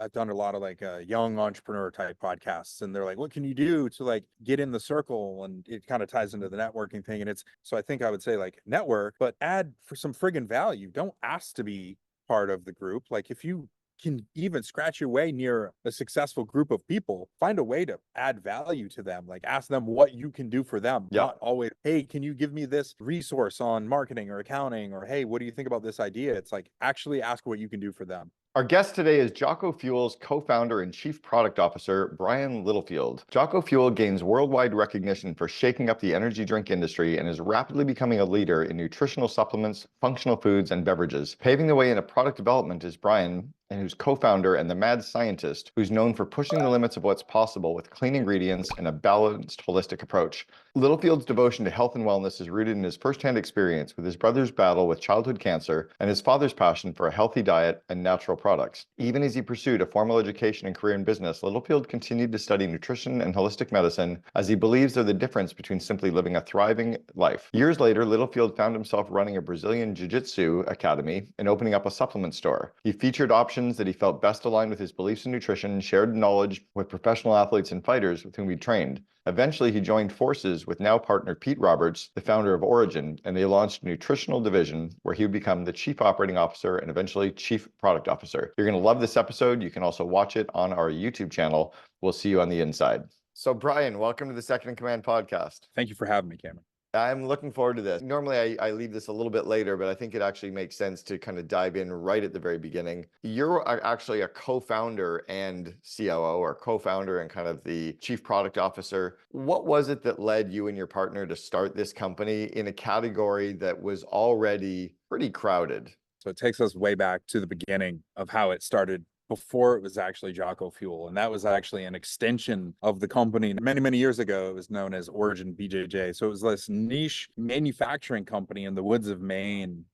I've done a lot of like young entrepreneur type podcasts, and they're like, what can you do to like get in the circle? And it kind of ties into the networking thing. And it's, so I think I would say like network, but add for some friggin' value. Don't ask to be part of the group. Like if you can even scratch your way near a successful group of people, find a way to add value to them. Like ask them what you can do for them. Yeah. Not always, hey, can you give me this resource on marketing or accounting? Or hey, what do you think about this idea? It's like actually ask what you can do for them. Our guest today is Jocko Fuel's co-founder and chief product officer, Brian Littlefield. Jocko Fuel gains worldwide recognition for shaking up the energy drink industry and is rapidly becoming a leader in nutritional supplements, functional foods, and beverages. Paving the way into product development is Brian, and who's co-founder and the mad scientist who's known for pushing the limits of what's possible with clean ingredients and a balanced, holistic approach. Littlefield's devotion to health and wellness is rooted in his firsthand experience with his brother's battle with childhood cancer and his father's passion for a healthy diet and natural products. Even as he pursued a formal education and career in business, Littlefield continued to study nutrition and holistic medicine as he believes they're the difference between simply living a thriving life. Years later, Littlefield found himself running a Brazilian jiu-jitsu academy and opening up a supplement store. He featured options that he felt best aligned with his beliefs in nutrition, shared knowledge with professional athletes and fighters with whom he trained. Eventually, he joined forces with now partner Pete Roberts, the founder of Origin, and they launched a nutritional division where he would become the chief operating officer and eventually chief product officer. You're going to love this episode. You can also watch it on our YouTube channel. We'll see you on the inside. So, Brian, welcome to the Second in Command podcast. Thank you for having me, Cameron. I'm looking forward to this. Normally, I leave this a little bit later, but I think it actually makes sense to kind of dive in right at the very beginning. You're actually a co-founder and COO, or co-founder and kind of the chief product officer. What was it that led you and your partner to start this company in a category that was already pretty crowded? So it takes us way back to the beginning of how it started before it was actually Jocko Fuel. And that was actually an extension of the company. Many, many years ago, it was known as Origin BJJ. So it was this niche manufacturing company in the woods of Maine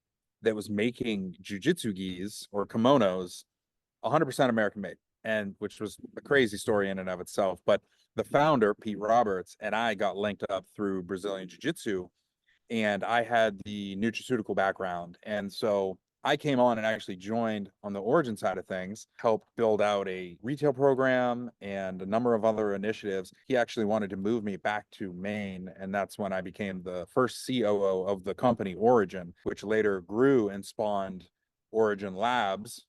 that was making jujitsu gis or kimonos 100% American made, and which was a crazy story in and of itself. But the founder, Pete Roberts, and I got linked up through Brazilian Jiu-Jitsu, and I had the nutraceutical background. And so I came on and actually joined on the Origin side of things, helped build out a retail program and a number of other initiatives. He actually wanted to move me back to Maine, and that's when I became the first COO of the company Origin, which later grew and spawned Origin Labs,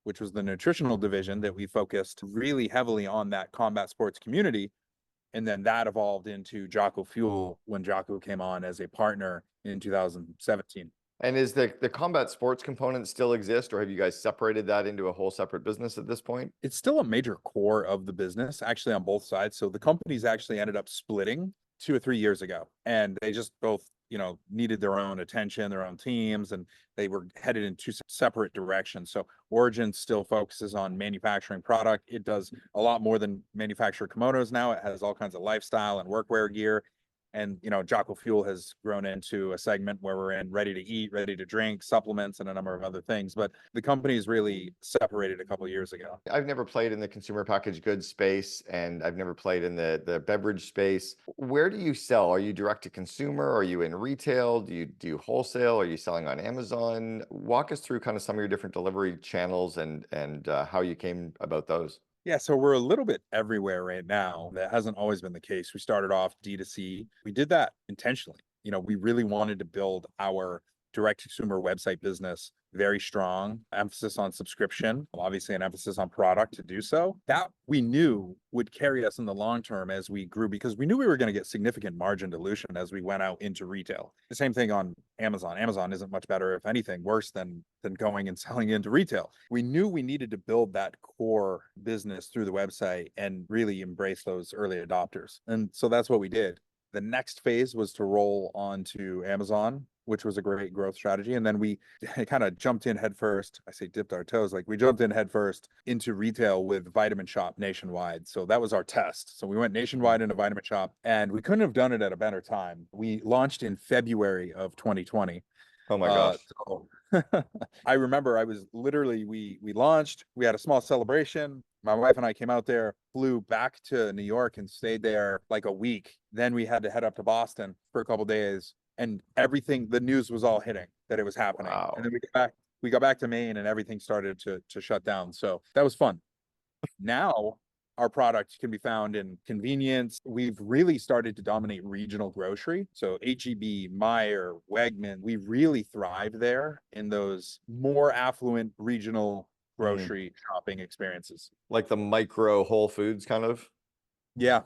which was the nutritional division that we focused really heavily on that combat sports community. And then that evolved into Jocko Fuel when Jocko came on as a partner in 2017. And is the combat sports component still exist, or have you guys separated that into a whole separate business at this point? It's still a major core of the business, actually, on both sides. So the companies actually ended up splitting 2 or 3 years ago, and they just both, needed their own attention, their own teams, and they were headed in 2 separate directions. So Origin still focuses on manufacturing product. It does a lot more than manufacture kimonos now. It has all kinds of lifestyle and workwear gear. And, Jocko Fuel has grown into a segment where we're in ready to eat, ready to drink, supplements, and a number of other things. But the company is really separated a couple of years ago. I've never played in the consumer packaged goods space, and I've never played in the beverage space. Where do you sell? Are you direct to consumer? Are you in retail? Do you do wholesale? Are you selling on Amazon? Walk us through kind of some of your different delivery channels and how you came about those. Yeah, so we're a little bit everywhere right now. That hasn't always been the case. We started off D2C. We did that intentionally. We really wanted to build our direct consumer website business very strong, emphasis on subscription, obviously an emphasis on product to do so. That we knew would carry us in the long term as we grew, because we knew we were going to get significant margin dilution as we went out into retail. The same thing on Amazon. Amazon isn't much better, if anything, worse than going and selling into retail. We knew we needed to build that core business through the website and really embrace those early adopters. And so that's what we did. The next phase was to roll onto Amazon, which was a great growth strategy. And then we kind of jumped in headfirst. I say dipped our toes, like we jumped in headfirst into retail with Vitamin Shop nationwide. So that was our test. So we went nationwide into Vitamin Shop, and we couldn't have done it at a better time. We launched in February of 2020. Oh my gosh. So I remember I was literally, we launched, we had a small celebration. My wife and I came out there, flew back to New York and stayed there like a week. Then we had to head up to Boston for a couple of days, and everything, the news was all hitting that it was happening. Wow. And then we got back to Maine, and everything started to shut down. So that was fun. Now our product can be found in convenience. We've really started to dominate regional grocery. So HEB, Meijer, Wegman, we really thrive there in those more affluent regional Mm. grocery shopping experiences. Like the micro Whole Foods kind of? Yeah,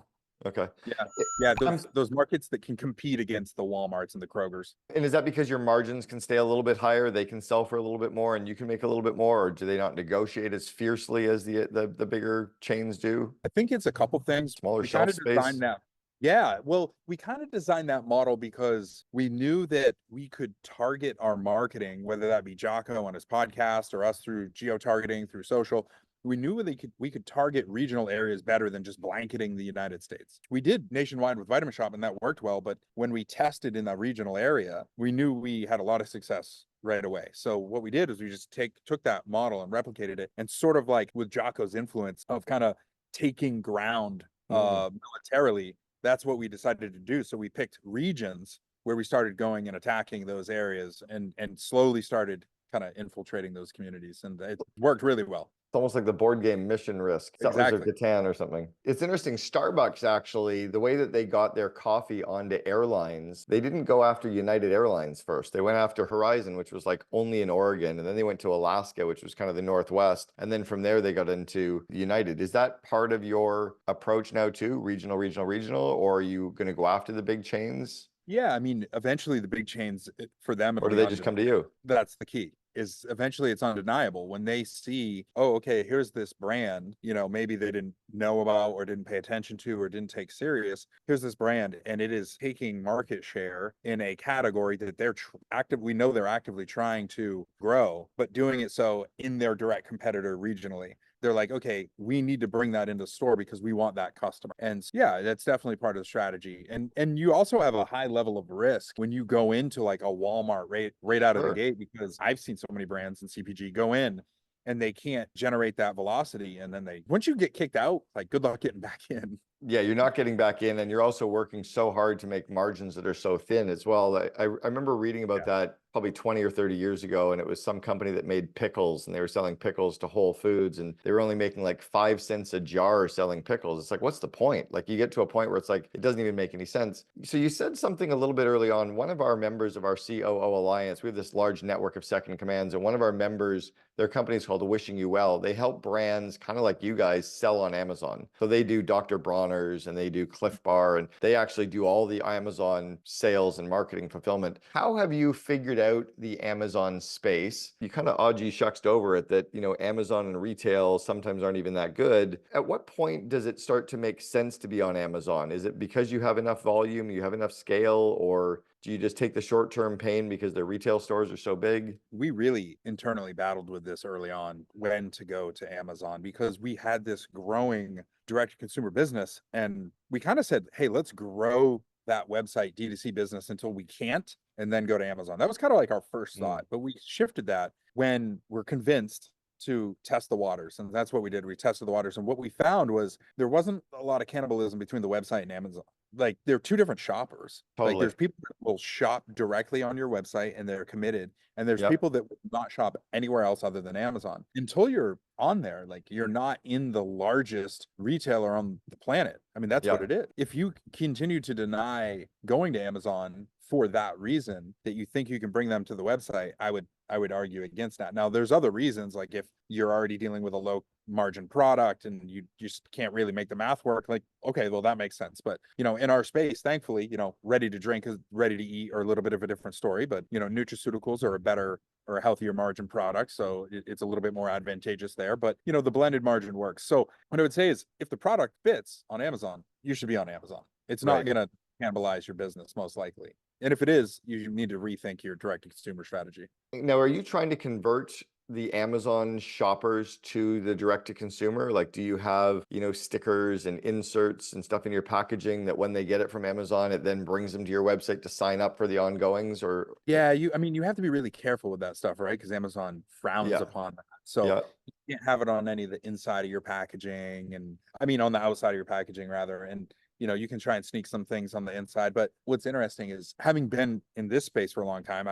Okay. yeah, It- yeah. I'm Those markets that can compete against the Walmarts and the Krogers. And is that because your margins can stay a little bit higher? They can sell for a little bit more and you can make a little bit more, or do they not negotiate as fiercely as the bigger chains do? I think it's a couple things. Smaller We kind shelf of designed space? that. Yeah, well, we kind of designed that model because we knew that we could target our marketing, whether that be Jocko on his podcast or us through geo-targeting through social. We knew we could target regional areas better than just blanketing the United States. We did nationwide with Vitamin Shop and that worked well, but when we tested in that regional area, we knew we had a lot of success right away. So what we did is we just took that model and replicated it, and sort of like with Jocko's influence of kind of taking ground Mm. militarily, that's what we decided to do. So we picked regions where we started going and attacking those areas and slowly started kind of infiltrating those communities, and it worked really well. It's almost like the board game Mission Risk, Settlers of Exactly. Catan or something. It's interesting. Starbucks, actually, the way that they got their coffee onto airlines, they didn't go after United Airlines first. They went after Horizon, which was like only in Oregon. And then they went to Alaska, which was kind of the Northwest. And then from there, they got into United. Is that part of your approach now too? Regional, regional, regional? Or are you going to go after the big chains? Yeah, I mean, eventually the big chains, for them, Or it'll do be they just come to you? that's the key. Is eventually it's undeniable when they see, oh, okay, here's this brand, maybe they didn't know about or didn't pay attention to or didn't take serious. Here's this brand, and it is taking market share in a category that we know they're actively trying to grow, but doing it so in their direct competitor regionally. They're like, okay, we need to bring that into store because we want that customer. And yeah, that's definitely part of the strategy. And you also have a high level of risk when you go into like a Walmart right out of the Sure. gate, because I've seen so many brands in CPG go in and they can't generate that velocity. And then once you get kicked out, like good luck getting back in. Yeah, you're not getting back in, and you're also working so hard to make margins that are so thin as well. I remember reading about that probably 20 or 30 years ago, and it was some company that made pickles, and they were selling pickles to Whole Foods, and they were only making like 5 cents a jar selling pickles. It's like, what's the point? Like, you get to a point where it's like, it doesn't even make any sense. So you said something a little bit early on. One of our members of our COO Alliance, we have this large network of second commands, and one of our members, their company is called Wishing You Well. They help brands kind of like you guys sell on Amazon. So they do Dr. Bronner's and they do Cliff Bar, and they actually do all the Amazon sales and marketing fulfillment. How have you figured out the Amazon space? You kind of odgy shucksed over it that, Amazon and retail sometimes aren't even that good. At what point does it start to make sense to be on Amazon? Is it because you have enough volume, you have enough scale, or do you just take the short-term pain because the retail stores are so big? We really internally battled with this early on, when to go to Amazon, because we had this growing direct to consumer business, and we kind of said, hey, let's grow that website D2C business until we can't, and then go to Amazon. That was kind of like our first thought, but we shifted that when we're convinced to test the waters. And that's what we did. We tested the waters. And what we found was there wasn't a lot of cannibalism between the website and Amazon. Like, they're two different shoppers. Like, Totally. there's people that will shop directly on your website and they're committed. And there's Yep. people that will not shop anywhere else other than Amazon. Until you're on there, like, you're not in the largest retailer on the planet. I mean, that's what Yep. it is. If you continue to deny going to Amazon for that reason, that you think you can bring them to the website, I would argue against that. Now, there's other reasons, like if you're already dealing with a low margin product and you just can't really make the math work, like, okay, well, that makes sense. But, in our space, thankfully, ready to drink is ready to eat or a little bit of a different story. But, nutraceuticals are a better or a healthier margin product. So it's a little bit more advantageous there. But, the blended margin works. So what I would say is, if the product fits on Amazon, you should be on Amazon. It's not Right. going to cannibalize your business, most likely. And if it is, you need to rethink your direct to consumer strategy. Now, are you trying to convert the Amazon shoppers to the direct to consumer? Like, do you have, stickers and inserts and stuff in your packaging that when they get it from Amazon, it then brings them to your website to sign up for the ongoings? Or Yeah, you have to be really careful with that stuff, right? Because Amazon frowns yeah, upon that. So yeah, you can't have it on any of the inside of your packaging, and I mean on the outside of your packaging rather. And you can try and sneak some things on the inside. But what's interesting is, having been in this space for a long time,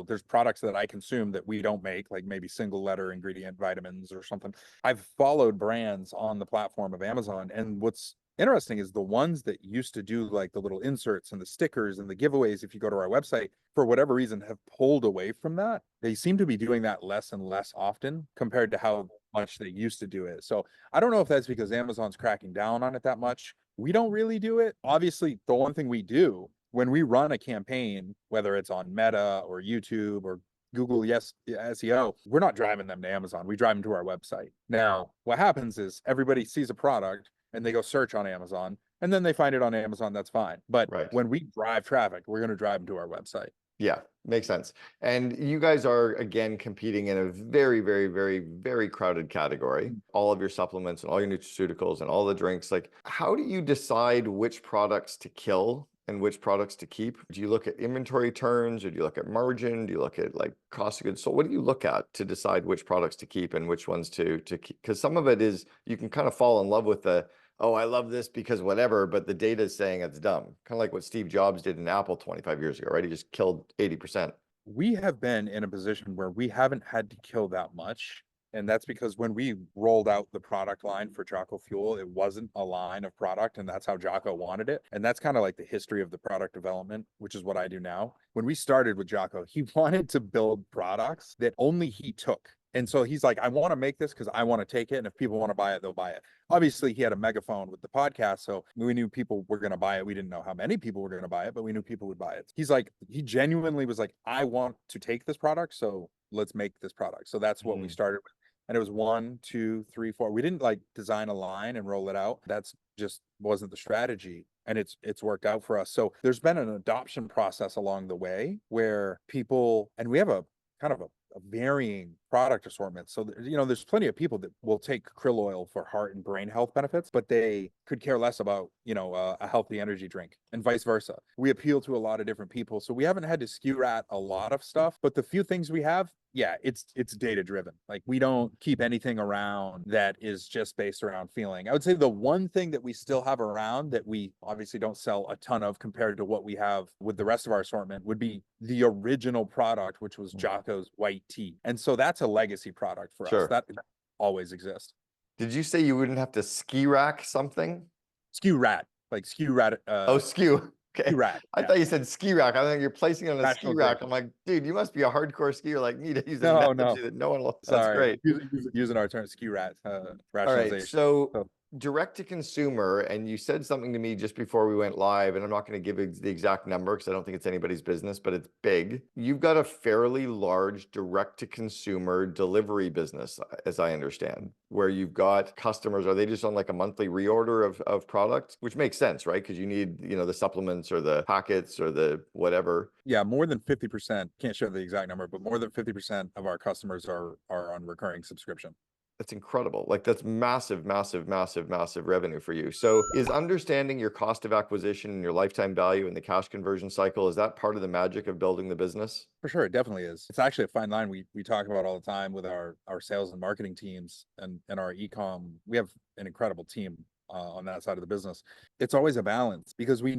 there's products that I consume that we don't make, like maybe single letter ingredient vitamins or something. I've followed brands on the platform of Amazon, and what's interesting is the ones that used to do like the little inserts and the stickers and the giveaways, if you go to our website, for whatever reason, have pulled away from that. They seem to be doing that less and less often compared to how much they used to do it. So I don't know if that's because Amazon's cracking down on it that much. We don't really do it. Obviously, the one thing we do when we run a campaign, whether it's on Meta or YouTube or Google SEO, we're not driving them to Amazon. We drive them to our website. Now, what happens is everybody sees a product and they go search on Amazon, and then they find it on Amazon. That's fine. But when we drive traffic, we're going to drive them to our website. Yeah, makes sense. And you guys are, again, competing in a very, very, very, very crowded category. All of your supplements and all your nutraceuticals and all the drinks. Like, how do you decide which products to kill and which products to keep? Do you look at inventory turns, or do you look at margin? Do you look at like cost of goods? So what do you look at to decide which products to keep and which ones to keep? Because some of it is, you can kind of fall in love with the, oh, I love this because whatever, but the data is saying it's dumb. Kind of like what Steve Jobs did in Apple 25 years ago, right? He just killed 80%. We have been in a position where we haven't had to kill that much. And that's because when we rolled out the product line for Jocko Fuel, it wasn't a line of product, and that's how Jocko wanted it. And that's kind of like the history of the product development, which is what I do now. When we started with Jocko, he wanted to build products that only he took. And so he's like, I want to make this because I want to take it. And if people want to buy it, they'll buy it. Obviously, he had a megaphone with the podcast. So we knew people were going to buy it. We didn't know how many people were going to buy it, but we knew people would buy it. He's like, he genuinely was like, I want to take this product. So let's make this product. So that's what we started with. And it was 1, 2, 3, 4. We didn't like design a line and roll it out. That's just wasn't the strategy. And it's worked out for us. So there's been an adoption process along the way where people, and we have a kind of a varying product assortment. So, there's plenty of people that will take krill oil for heart and brain health benefits, but they could care less about, a healthy energy drink, and vice versa. We appeal to a lot of different people. So we haven't had to SKU rat a lot of stuff, but the few things we have, yeah, it's data driven. Like, we don't keep anything around that is just based around feeling. I would say the one thing that we still have around that we obviously don't sell a ton of compared to what we have with the rest of our assortment would be the original product, which was Jocko's white tea. And so that's a legacy product for us. That always exists. Did you say you wouldn't have to ski rack something? SKU rat, like SKU rat. SKU. Okay. Rack, I thought you said ski rack. I think you're placing it on a ski rack. I'm like, dude, you must be a hardcore skier like me to use a analogy that no one will. That's great. Using our term SKU rat rationalization. All right. So direct to consumer, and you said something to me just before we went live, and I'm not going to give the exact number because I don't think it's anybody's business, but it's big. You've got a fairly large direct to consumer delivery business, as I understand, where you've got customers. Are they just on like a monthly reorder of products, which makes sense, right? Because you need, the supplements or the packets or the whatever. Yeah, more than 50%, can't share the exact number, but more than 50% of our customers are on recurring subscription. That's incredible. Like, that's massive, massive, massive, massive revenue for you. So is understanding your cost of acquisition and your lifetime value and the cash conversion cycle, is that part of the magic of building the business? For sure, it definitely is. It's actually a fine line we talk about all the time with our sales and marketing teams and our e-com. We have an incredible team on that side of the business. It's always a balance because we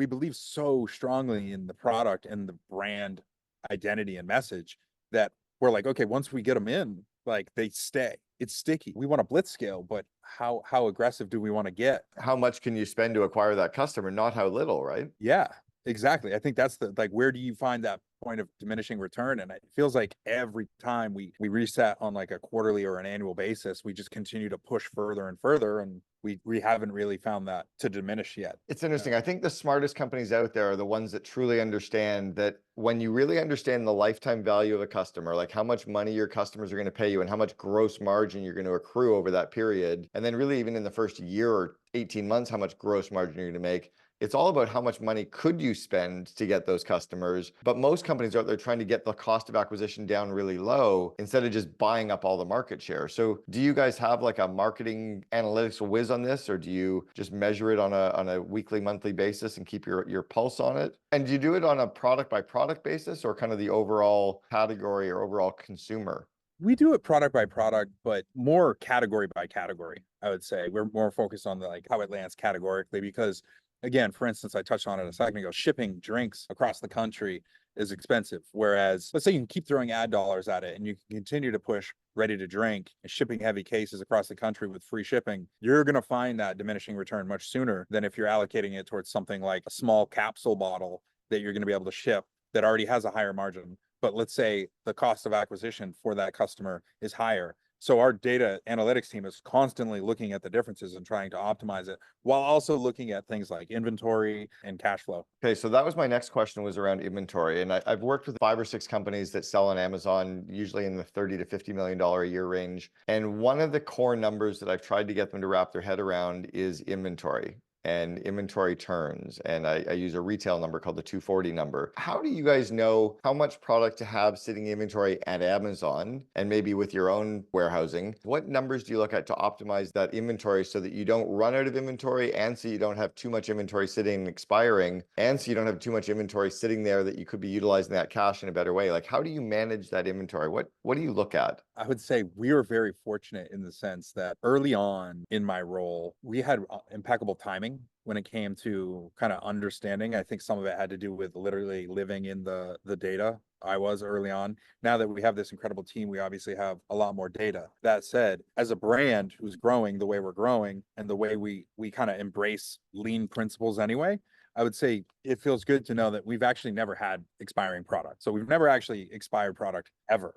believe so strongly in the product and the brand identity and message that we're like, okay, once we get them in, like, they stay. It's sticky. We want a blitz scale, but how aggressive do we want to get? How much can you spend to acquire that customer? Not how little, right? Yeah, exactly. I think that's where do you find that point of diminishing return? And it feels like every time we reset on like a quarterly or an annual basis, we just continue to push further and further, and we haven't really found that to diminish yet. It's interesting. I think the smartest companies out there are the ones that truly understand that when you really understand the lifetime value of a customer, like how much money your customers are going to pay you and how much gross margin you're going to accrue over that period. And then really even in the first year or 18 months, how much gross margin you're going to make. It's all about how much money could you spend to get those customers. But most companies are out there trying to get the cost of acquisition down really low instead of just buying up all the market share. So do you guys have like a marketing analytics whiz on this, or do you just measure it on a weekly, monthly basis and keep your pulse on it? And do you do it on a product by product basis or kind of the overall category or overall consumer? We do it product by product, but more category by category. I would say we're more focused on the like how it lands categorically because again, for instance, I touched on it a second ago, shipping drinks across the country is expensive. Whereas let's say you can keep throwing ad dollars at it and you can continue to push ready to drink and shipping heavy cases across the country with free shipping, you're going to find that diminishing return much sooner than if you're allocating it towards something like a small capsule bottle that you're going to be able to ship that already has a higher margin. But let's say the cost of acquisition for that customer is higher. So our data analytics team is constantly looking at the differences and trying to optimize it while also looking at things like inventory and cash flow. Okay, so that was my next question was around inventory. And I've worked with 5 or 6 companies that sell on Amazon, usually in the $30 to $50 million a year range. And one of the core numbers that I've tried to get them to wrap their head around is inventory and inventory turns. And I use a retail number called the 240 number. How do you guys know how much product to have sitting in inventory at Amazon and maybe with your own warehousing? What numbers do you look at to optimize that inventory so that you don't run out of inventory and so you don't have too much inventory sitting and expiring and so you don't have too much inventory sitting there that you could be utilizing that cash in a better way? Like, how do you manage that inventory? What do you look at? I would say we were very fortunate in the sense that early on in my role, we had impeccable timing when it came to kind of understanding. I think some of it had to do with literally living in the data. I was early on. Now that we have this incredible team, we obviously have a lot more data. That said, as a brand who's growing the way we're growing and the way we kind of embrace lean principles anyway, I would say it feels good to know that we've actually never had expiring product. So we've never actually expired product ever.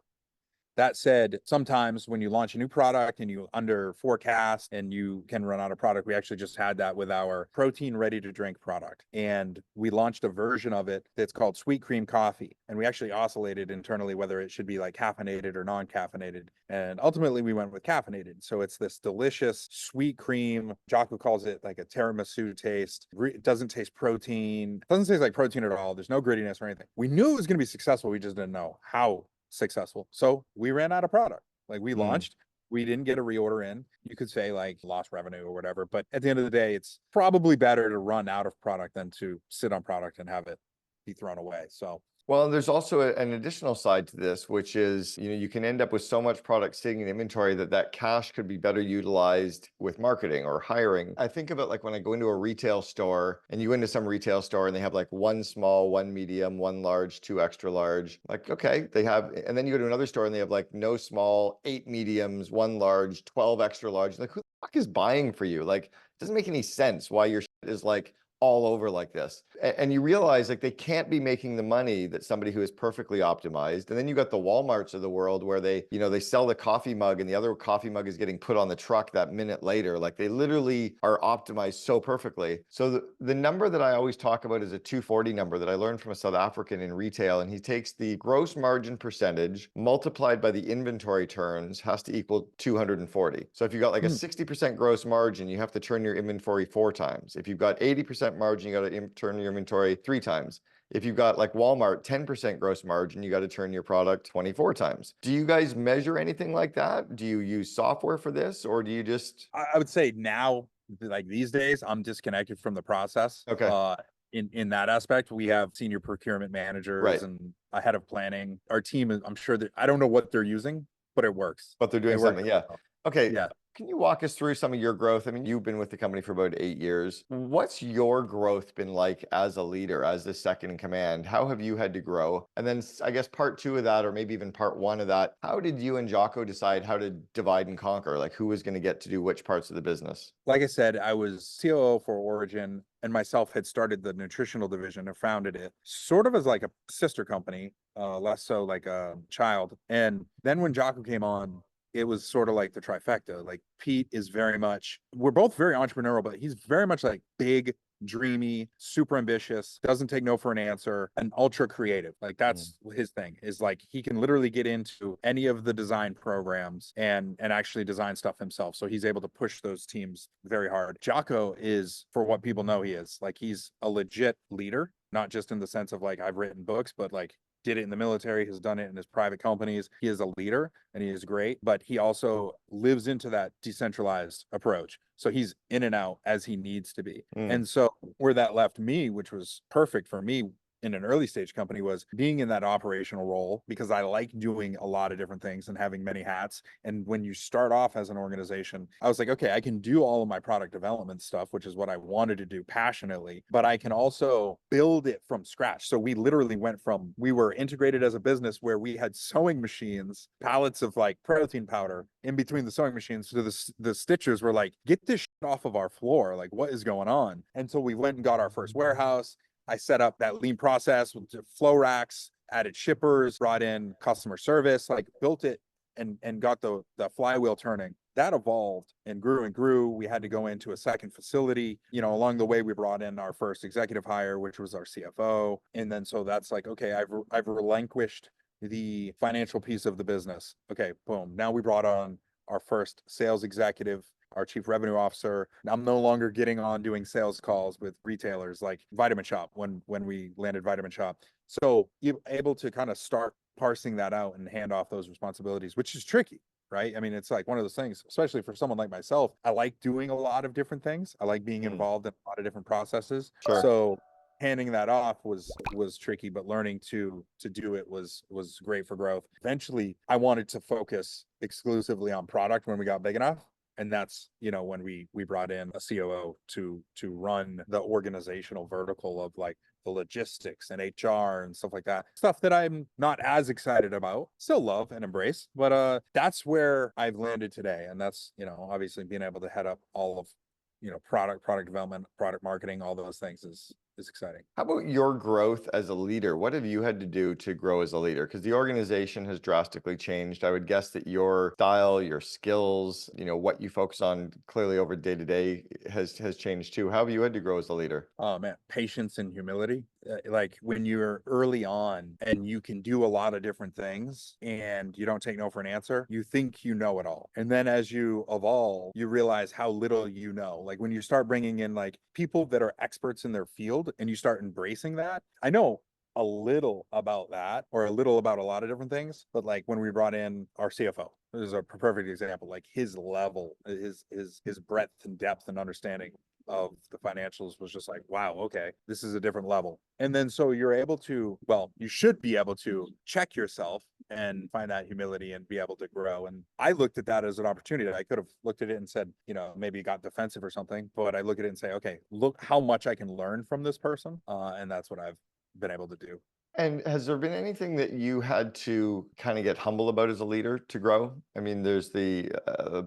That said, sometimes when you launch a new product and you under forecast and you can run out of product, we actually just had that with our protein ready to drink product. And we launched a version of it that's called sweet cream coffee. And we actually oscillated internally whether it should be like caffeinated or non-caffeinated. And ultimately we went with caffeinated. So it's this delicious sweet cream. Jocko calls it like a tiramisu taste. It doesn't taste protein. It doesn't taste like protein at all. There's no grittiness or anything. We knew it was going to be successful. We just didn't know how successful. So we ran out of product. Like we launched, we didn't get a reorder in. You could say like lost revenue or whatever, but at the end of the day, it's probably better to run out of product than to sit on product and have it be thrown away. So well, there's also an additional side to this, which is, you can end up with so much product sitting in inventory that cash could be better utilized with marketing or hiring. I think of it like when I go into a retail store and you go into some retail store and they have like 1 small, 1 medium, 1 large, 2 extra large. Like, okay, they have, and then you go to another store and they have like no small, 8 mediums, 1 large, 12 extra large. Like, who the fuck is buying for you? Like, it doesn't make any sense why your shit is like all over like this. And you realize like they can't be making the money that somebody who is perfectly optimized. And then you got the Walmarts of the world where they, they sell the coffee mug and the other coffee mug is getting put on the truck that minute later. Like they literally are optimized so perfectly. So the number that I always talk about is a 240 number that I learned from a South African in retail. And he takes the gross margin percentage multiplied by the inventory turns has to equal 240. So if you got like a 60% gross margin, you have to turn your inventory 4 times. If you've got 80% margin, you got to turn your inventory 3 times. If you've got like Walmart, 10% gross margin, you got to turn your product 24 times. Do you guys measure anything like that? Do you use software for this or do you just... I would say now, like these days, I'm disconnected from the process. Okay. In that aspect, we have senior procurement managers Right. and a head of planning. Our team is, I'm sure that I don't know what they're using, but it works. But they're doing It works something. Yeah. well. Okay. Yeah. Can you walk us through some of your growth? I mean, you've been with the company for about 8 years. What's your growth been like as a leader, as the second in command? How have you had to grow? And then I guess part 2 of that, or maybe even part 1 of that, how did you and Jocko decide how to divide and conquer? Like who was going to get to do which parts of the business? Like I said, I was COO for Origin and myself had started the nutritional division and founded it sort of as like a sister company, less so like a child. And then when Jocko came on, it was sort of like the trifecta. Like Pete is very much, we're both very entrepreneurial, but he's very much like big, dreamy, super ambitious, doesn't take no for an answer, and ultra creative. Like that's his thing, is like he can literally get into any of the design programs and actually design stuff himself. So he's able to push those teams very hard. Jocko is, for what people know he is, like he's a legit leader, not just in the sense of like I've written books, but like did it in the military, has done it in his private companies. He is a leader and he is great, but he also lives into that decentralized approach. So he's in and out as he needs to be. And so where that left me, which was perfect for me, in an early stage company was being in that operational role, because I like doing a lot of different things and having many hats. And when you start off as an organization, I was like, okay, I can do all of my product development stuff, which is what I wanted to do passionately, but I can also build it from scratch. So we literally went from, we were integrated as a business where we had sewing machines, pallets of like protein powder in between the sewing machines. So the stitchers were like, get this shit off of our floor. Like, what is going on? And so we went and got our first warehouse. I set up that lean process with flow racks, added shippers, brought in customer service, like built it and got the flywheel turning. That evolved and grew and grew. We had to go into a second facility. You know, along the way, we brought in our first executive hire, which was our CFO. And then so that's like, okay, I've relinquished the financial piece of the business. Okay, boom. Now we brought on our first sales executive, our chief revenue officer. I'm no longer getting on doing sales calls with retailers like Vitamin Shop when we landed Vitamin Shop. So you're able to kind of start parsing that out and hand off those responsibilities, which is tricky, right? I mean, it's like one of those things, especially for someone like myself. I like doing a lot of different things. I like being involved in a lot of different processes. Sure. So handing that off was tricky, but learning to do it was great for growth. Eventually, I wanted to focus exclusively on product when we got big enough. And that's, you know, when we brought in a COO to run the organizational vertical of like the logistics and HR and stuff like that. Stuff that I'm not as excited about, still love and embrace, but that's where I've landed today. And that's, you know, obviously being able to head up all of, you know, product development, product marketing, all those things is exciting. How about your growth as a leader? What have you had to do to grow as a leader? Because the organization has drastically changed. I would guess that your style, your skills, you know, what you focus on clearly over day to day has changed too. How have you had to grow as a leader? Oh man, patience and humility. Like when you're early on and you can do a lot of different things and you don't take no for an answer, you think you know it all. And then as you evolve, you realize how little you know. Like when you start bringing in like people that are experts in their field and you start embracing that. I know a little about that or a little about a lot of different things, but like when we brought in our CFO, this is a perfect example, like his level, his breadth and depth and understanding of the financials was just like, wow, okay, this is a different level. And then so you're able to, well, you should be able to check yourself and find that humility and be able to grow. And I looked at that as an opportunity. I could have looked at it and said, you know, maybe got defensive or something, but I look at it and say, okay, look how much I can learn from this person. And that's what I've been able to do. And has there been anything that you had to kind of get humble about as a leader to grow? I mean, there's the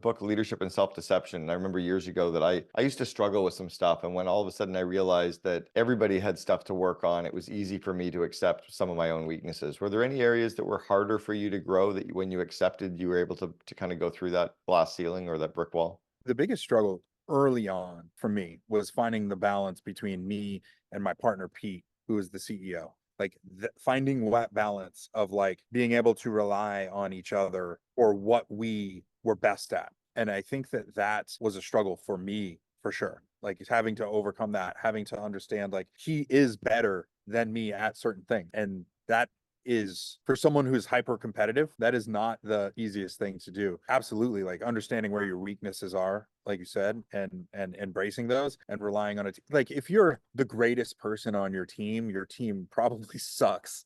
book Leadership and Self-Deception. And I remember years ago that I used to struggle with some stuff. And when all of a sudden I realized that everybody had stuff to work on, it was easy for me to accept some of my own weaknesses. Were there any areas that were harder for you to grow that when you accepted, you were able to kind of go through that glass ceiling or that brick wall? The biggest struggle early on for me was finding the balance between me and my partner, Pete, who is the CEO. Like finding that balance of like being able to rely on each other or what we were best at. And I think that that was a struggle for me for sure. Like having to overcome that, having to understand like he is better than me at certain things. And that is for someone who's hyper competitive, that is not the easiest thing to do. Absolutely, like understanding where your weaknesses are, like you said, and embracing those and relying on it. Like if you're the greatest person on your team probably sucks.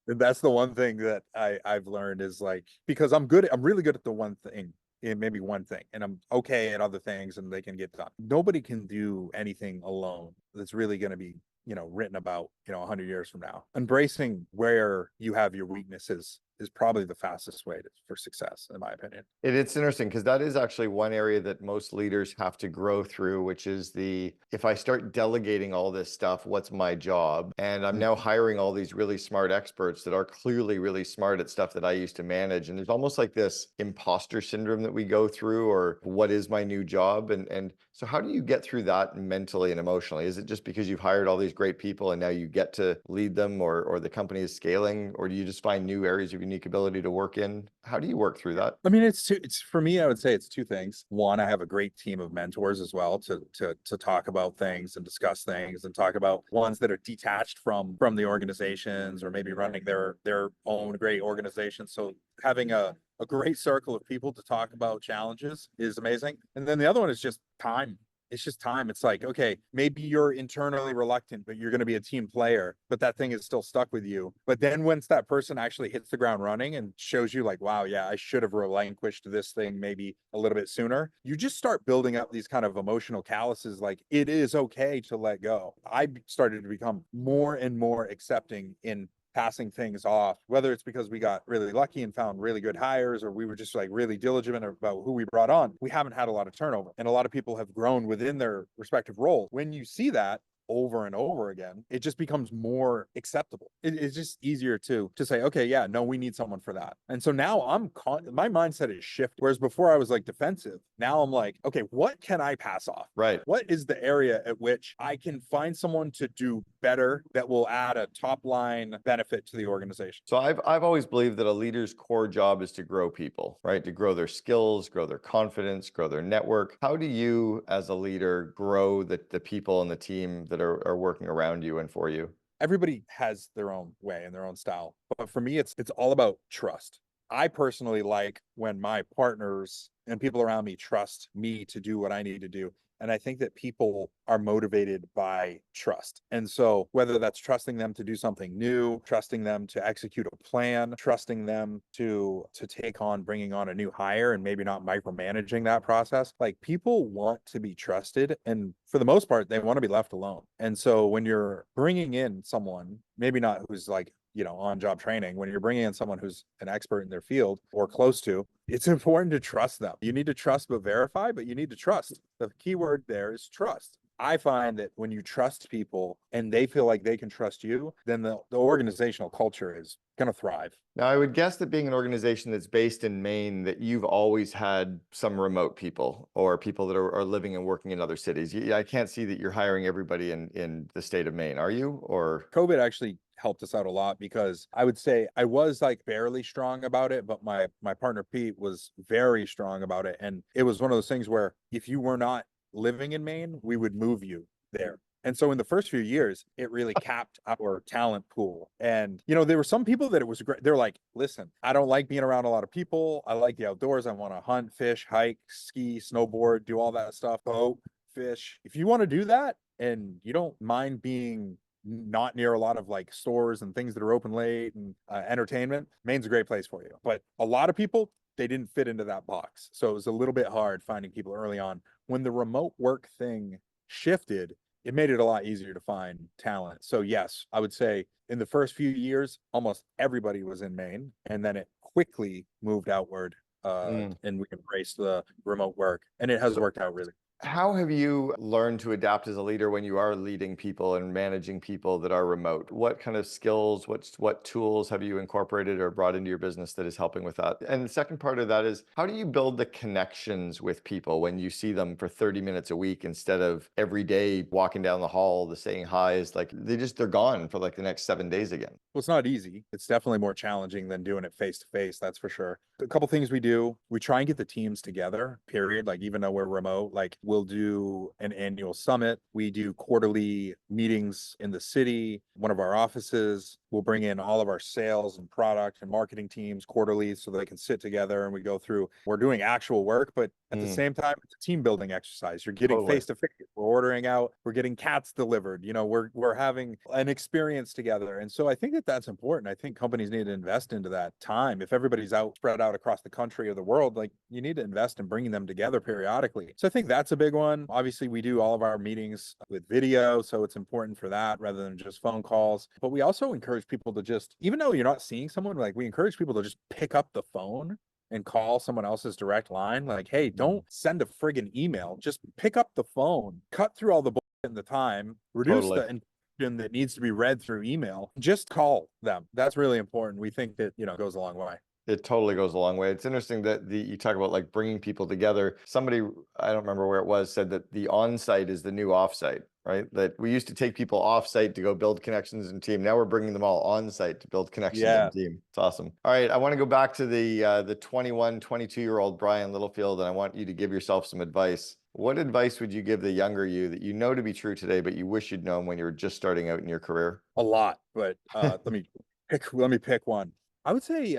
That's the one thing that I've learned is like, because I'm really good at the one thing, maybe one thing, and I'm okay at other things and they can get done. Nobody can do anything alone that's really going to be, you know, written about, you know, 100 years from now. Embracing where you have your weaknesses is probably the fastest way for success, in my opinion. It's interesting because that is actually one area that most leaders have to grow through, which is if I start delegating all this stuff, what's my job? And I'm now hiring all these really smart experts that are clearly really smart at stuff that I used to manage. And there's almost like this imposter syndrome that we go through, or what is my new job? And so how do you get through that mentally and emotionally? Is it just because you've hired all these great people and now you get to lead them, or the company is scaling, or do you just find new areas of unique ability to work in? How do you work through that? I mean, it's for me, I would say it's two things. One, I have a great team of mentors as well to talk about things and discuss things and talk about ones that are detached from the organizations or maybe running their own great organizations. So having a great circle of people to talk about challenges is amazing. And then the other one is just time. It's just time. It's like, okay, maybe you're internally reluctant, but you're going to be a team player, but that thing is still stuck with you. But then once that person actually hits the ground running and shows you like, wow, yeah, I should have relinquished this thing maybe a little bit sooner, you just start building up these kind of emotional calluses. Like it is okay to let go. I started to become more and more accepting in passing things off, whether it's because we got really lucky and found really good hires, or we were just like really diligent about who we brought on. We haven't had a lot of turnover, and a lot of people have grown within their respective roles. When you see that over and over again, it just becomes more acceptable. It's just easier to say, okay, yeah, no, we need someone for that. And so now my mindset is shifted. Whereas before I was like defensive. Now I'm like, okay, what can I pass off? Right. What is the area at which I can find someone to do better that will add a top line benefit to the organization? So I've always believed that a leader's core job is to grow people, right? To grow their skills, grow their confidence, grow their network. How do you, as a leader, grow the people and the team that are working around you and for you? Everybody has their own way and their own style, but for me, it's all about trust. I personally like when my partners and people around me trust me to do what I need to do. And I think that people are motivated by trust. And so whether that's trusting them to do something new, trusting them to execute a plan, trusting them to take on bringing on a new hire and maybe not micromanaging that process, like people want to be trusted. And for the most part, they want to be left alone. And so when you're bringing in someone, maybe not who's like, on job training, when you're bringing in someone who's an expert in their field or close to, it's important to trust them. You need to trust but verify, but you need to trust. The key word there is trust. I find that when you trust people and they feel like they can trust you, then the organizational culture is going to thrive. Now, I would guess that being an organization that's based in Maine, that you've always had some remote people or people that are living and working in other cities. I can't see that you're hiring everybody in the state of Maine, are you? Or COVID actually helped us out a lot because I would say I was like barely strong about it, but my partner Pete was very strong about it. And it was one of those things where if you were not living in Maine, we would move you there. And so in the first few years, it really capped our talent pool. And, there were some people that it was great. They're like, listen, I don't like being around a lot of people. I like the outdoors. I want to hunt, fish, hike, ski, snowboard, do all that stuff, boat, fish. If you want to do that and you don't mind being not near a lot of like stores and things that are open late and entertainment, Maine's a great place for you. But a lot of people, they didn't fit into that box. So it was a little bit hard finding people early on. When the remote work thing shifted, it made it a lot easier to find talent. So yes, I would say in the first few years, almost everybody was in Maine, and then it quickly moved outward, and we embraced the remote work, and it has worked out really. how have you learned to adapt as a leader when you are leading people and managing people that are remote? What kind of skills, what tools have you incorporated or brought into your business that is helping with that? And the second part of that is, how do you build the connections with people when you see them for 30 minutes a week instead of every day walking down the hall, the saying hi is like they're gone for like the next 7 days again? Well, it's not easy. It's definitely more challenging than doing it face to face. That's for sure. A couple things we do. We try and get the teams together, period. Like, even though we're remote, like we'll do an annual summit. We do quarterly meetings in the city, one of our offices. We'll bring in all of our sales and product and marketing teams quarterly so they can sit together and we go through. We're doing actual work, but at the same time, it's a team building exercise. You're getting face to face. We're ordering out. We're getting cats delivered. We're having an experience together. And so I think that that's important. I think companies need to invest into that time. If everybody's spread out across the country or the world, like you need to invest in bringing them together periodically. So I think that's a big one. Obviously, we do all of our meetings with video, so it's important for that rather than just phone calls. But we also encourage people to just, even though you're not seeing someone, like we encourage people to just pick up the phone and call someone else's direct line. Like, hey, don't send a friggin' email. Just pick up the phone, cut through all the bullshit in the time, reduce the information that needs to be read through email. Just call them. That's really important. We think that, goes a long way. It totally goes a long way. It's interesting that you talk about like bringing people together. Somebody, I don't remember where it was, said that the on-site is the new offsite, right? That we used to take people off-site to go build connections in team. Now we're bringing them all on-site to build connections in team. It's awesome. All right, I want to go back to the 21, 22-year-old Brian Littlefield, and I want you to give yourself some advice. What advice would you give the younger you that you know to be true today, but you wish you'd known when you were just starting out in your career? A lot, but let me pick one. I would say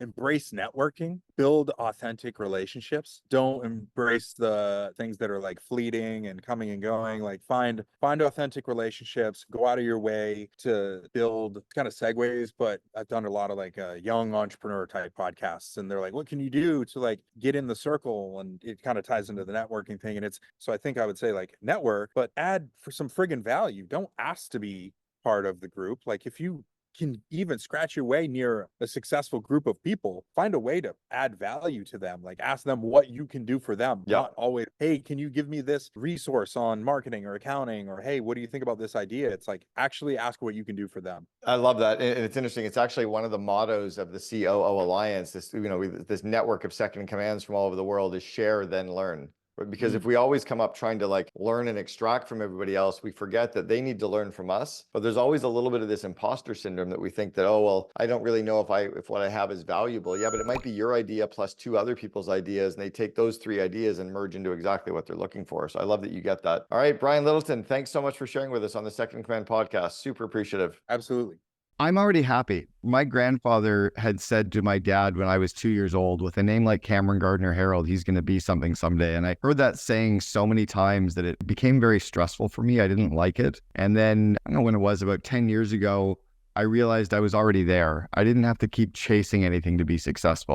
embrace networking, build authentic relationships. Don't embrace the things that are like fleeting and coming and going. Like find authentic relationships, go out of your way to build. Kind of segues, but I've done a lot of like young entrepreneur type podcasts, and they're like, what can you do to like get in the circle? And it kind of ties into the networking thing. And it's, so I think I would say like network, but add for some friggin' value. Don't ask to be part of the group. Like if you can even scratch your way near a successful group of people, find a way to add value to them. Like ask them what you can do for them. Yeah. Not always, hey, can you give me this resource on marketing or accounting? Or hey, what do you think about this idea? It's like actually ask what you can do for them. I love that. And it's interesting. It's actually one of the mottos of the COO Alliance. This, this network of second in commands from all over the world is share, then learn. Because if we always come up trying to like learn and extract from everybody else, we forget that they need to learn from us. But there's always a little bit of this imposter syndrome that we think that, oh, well, I don't really know if what I have is valuable. Yeah, but it might be your idea plus 2 other people's ideas. And they take those 3 ideas and merge into exactly what they're looking for. So I love that you get that. All right, Brian Littleton, thanks so much for sharing with us on the Second in Command podcast. Super appreciative. Absolutely. I'm already happy. My grandfather had said to my dad when I was 2 years old, with a name like Cameron Gardner Herold, he's going to be something someday. And I heard that saying so many times that it became very stressful for me. I didn't like it. And then I don't know when it was, about 10 years ago, I realized I was already there. I didn't have to keep chasing anything to be successful.